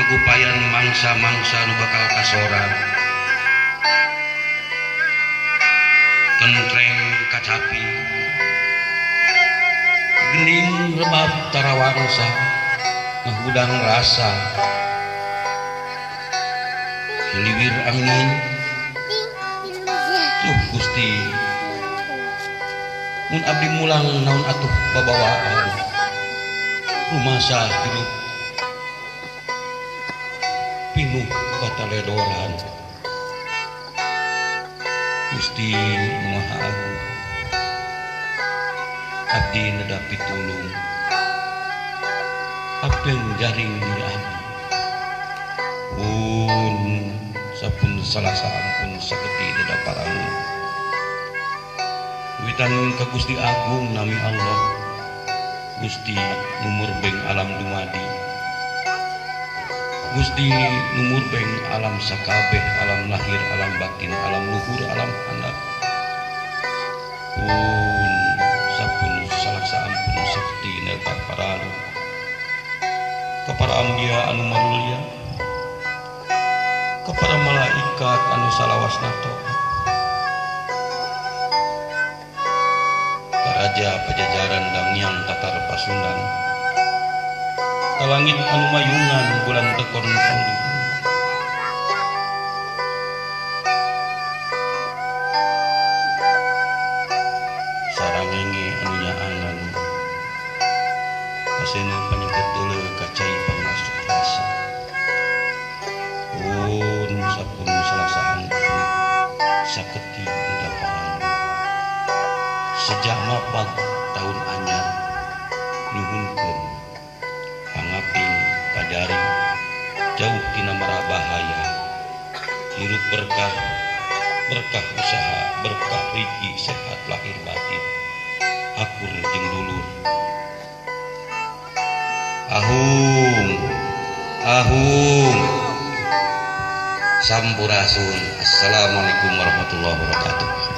ngupayan mangsa-mangsa nu bakal kasorang kentreng kacapi gening rebab tarawangsa ngahudang rasa liwir angin Gusti mun abdi mulang naon atuh babawaan rumasa hidup pinuh kataledoran Gusti Maha Agung abdi nedapi tulung apeng jaring diri abdi pun sapun salasa ampun saketi dadaparan witan ka Gusti Agung nami Allah Gusti numur beng alam dumadi Gusti numur beng alam sakabeh alam lahir alam batin alam luhur alam handap pun sapun salasa ampun sakti dadaparan kepada ambia anu marulya kepada malaikat anu salawasna toat Raja Pajajaran Damnyang Tatar Pasundan ka langit anu mayungan bulan tekon pangdu sarangenge anu nyaangan pasena panyebut deuleu kacai pangmasuk rasa pun sapun salasaan saketi daparan sejak mapag tahun anyar nyuhunkeun pangaping padaring jauh tina mara bahaya hirup berkah berkah usaha berkah rezeki sehat lahir batin akur jeung dulur ahung ahung sampurasun. Assalamualaikum warahmatullahi wabarakatuh.